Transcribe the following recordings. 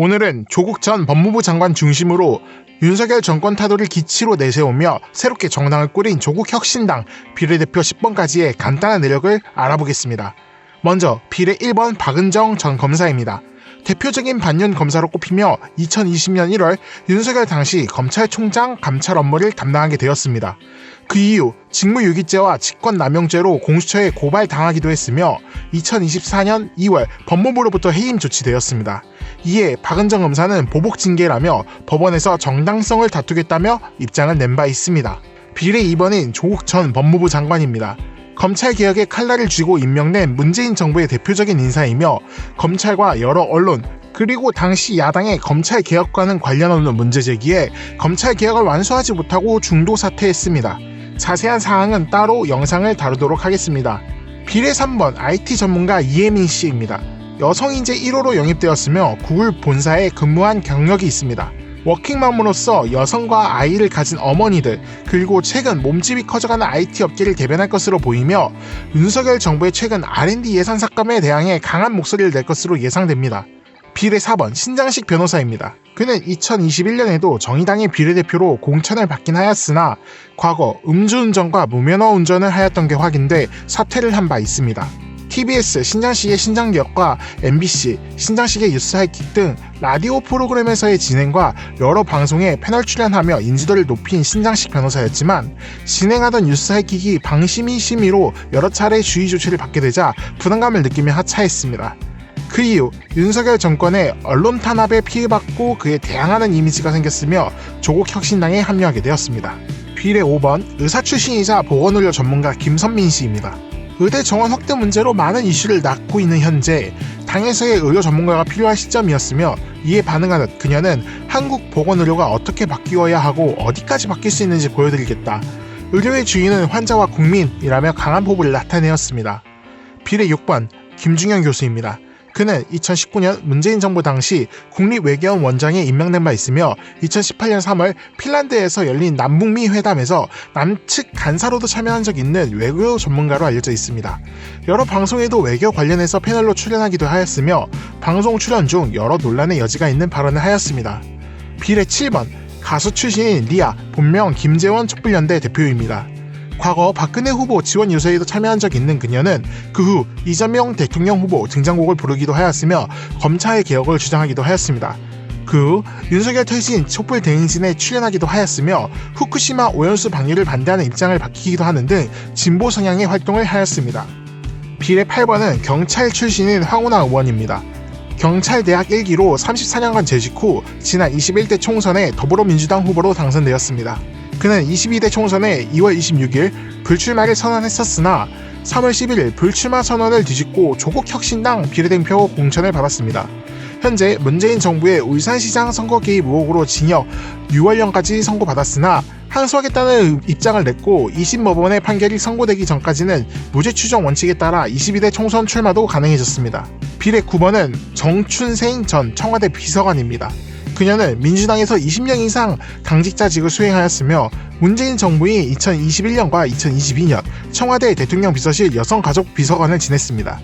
오늘은 조국 전 법무부 장관 중심으로 윤석열 정권 타도를 기치로 내세우며 새롭게 정당을 꾸린 조국혁신당 비례대표 10번까지의 간단한 내력을 알아보겠습니다. 먼저 비례 1번 박은정 전 검사입니다. 대표적인 반년 검사로 꼽히며 2020년 1월 윤석열 당시 검찰총장 감찰 업무를 담당하게 되었습니다. 그 이후 직무유기죄와 직권남용죄로 공수처에 고발당하기도 했으며 2024년 2월 법무부로부터 해임 조치되었습니다. 이에 박은정 검사는 보복징계라며 법원에서 정당성을 다투겠다며 입장을 낸 바 있습니다. 비례 2번인 조국 전 법무부 장관입니다. 검찰개혁에 칼날을 쥐고 임명된 문재인 정부의 대표적인 인사이며 검찰과 여러 언론 그리고 당시 야당의 검찰개혁과는 관련 없는 문제 제기에 검찰개혁을 완수하지 못하고 중도 사퇴했습니다. 자세한 사항은 따로 영상을 다루도록 하겠습니다. 비례 3번 IT 전문가 이혜민 씨입니다. 여성인재 1호로 영입되었으며 구글 본사에 근무한 경력이 있습니다. 워킹맘으로서 여성과 아이를 가진 어머니들 그리고 최근 몸집이 커져가는 IT 업계를 대변할 것으로 보이며 윤석열 정부의 최근 R&D 예산 삭감에 대항해 강한 목소리를 낼 것으로 예상됩니다. 비례 4번 신장식 변호사입니다. 그는 2021년에도 정의당의 비례대표로 공천을 받긴 하였으나 과거 음주운전과 무면허 운전을 하였던 게 확인돼 사퇴를 한 바 있습니다. TBS 신장식의 신장기억과 MBC 신장식의 뉴스 하이킥 등 라디오 프로그램에서의 진행과 여러 방송에 패널 출연하며 인지도를 높인 신장식 변호사였지만 진행하던 뉴스 하이킥이 방심이 심의로 여러 차례 주의 조치를 받게 되자 부담감을 느끼며 하차했습니다. 그 이후 윤석열 정권의 언론 탄압에 피해받고 그에 대항하는 이미지가 생겼으며 조국혁신당에 합류하게 되었습니다. 비례 5번 의사 출신이자 보건의료 전문가 김선민 씨입니다. 의대 정원 확대 문제로 많은 이슈를 낳고 있는 현재 당에서의 의료 전문가가 필요한 시점이었으며 이에 반응하듯 그녀는 한국 보건의료가 어떻게 바뀌어야 하고 어디까지 바뀔 수 있는지 보여드리겠다. 의료의 주인은 환자와 국민이라며 강한 포부를 나타내었습니다. 비례 6번 김중현 교수입니다. 그는 2019년 문재인 정부 당시 국립외교원 원장에 임명된 바 있으며 2018년 3월 핀란드에서 열린 남북미 회담에서 남측 간사로도 참여한 적 있는 외교 전문가로 알려져 있습니다. 여러 방송에도 외교 관련해서 패널로 출연하기도 하였으며 방송 출연 중 여러 논란의 여지가 있는 발언을 하였습니다. 비례 7번 가수 출신인 리아 본명 김재원 촛불연대 대표입니다. 과거 박근혜 후보 지원 유세에도 참여한 적이 있는 그녀는 그 후 이재명 대통령 후보 등장곡을 부르기도 하였으며 검찰의 개혁을 주장하기도 하였습니다. 그 후 윤석열 퇴진 촛불 대행진에 출연하기도 하였으며 후쿠시마 오염수 방류를 반대하는 입장을 밝히기도 하는 등 진보 성향의 활동을 하였습니다. 비례 8번은 경찰 출신인 황운하 의원입니다. 경찰대학 1기로 34년간 재직 후 지난 21대 총선에 더불어민주당 후보로 당선되었습니다. 그는 22대 총선에 2월 26일 불출마를 선언했었으나 3월 11일 불출마 선언을 뒤집고 조국혁신당 비례대표 공천을 받았습니다. 현재 문재인 정부의 울산시장 선거 개입 의혹으로 징역 6월형까지 선고받았으나 항소하겠다는 입장을 냈고 2심법원의 판결이 선고되기 전까지는 무죄 추정 원칙에 따라 22대 총선 출마도 가능해졌습니다. 비례 9번은 정춘생 전 청와대 비서관입니다. 그녀는 민주당에서 20년 이상 당직자직을 수행하였으며 문재인 정부인 2021년과 2022년 청와대 대통령 비서실 여성가족비서관을 지냈습니다.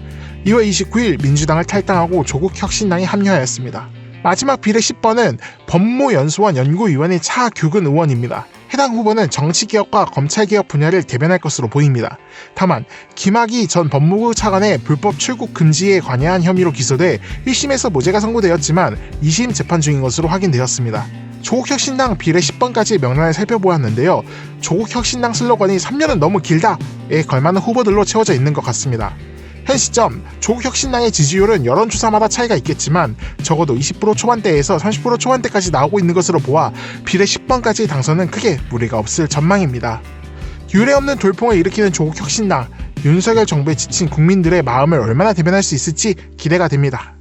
2월 29일 민주당을 탈당하고 조국혁신당에 합류하였습니다. 마지막 비례 10번은 법무연수원 연구위원회 차규근 의원입니다. 해당 후보는 정치개혁과 검찰개혁 분야를 대변할 것으로 보입니다. 다만 김학의 전 법무부 차관의 불법 출국 금지에 관여한 혐의로 기소돼 1심에서 무죄가 선고되었지만 2심 재판 중인 것으로 확인되었습니다. 조국혁신당 비례 10번까지 명단을 살펴보았는데요. 조국혁신당 슬로건이 3년은 너무 길다에 걸맞는 후보들로 채워져 있는 것 같습니다. 현 시점 조국혁신당의 지지율은 여론조사마다 차이가 있겠지만 적어도 20% 초반대에서 30% 초반대까지 나오고 있는 것으로 보아 비례 10번까지 당선은 크게 무리가 없을 전망입니다. 유례없는 돌풍을 일으키는 조국혁신당, 윤석열 정부에 지친 국민들의 마음을 얼마나 대변할 수 있을지 기대가 됩니다.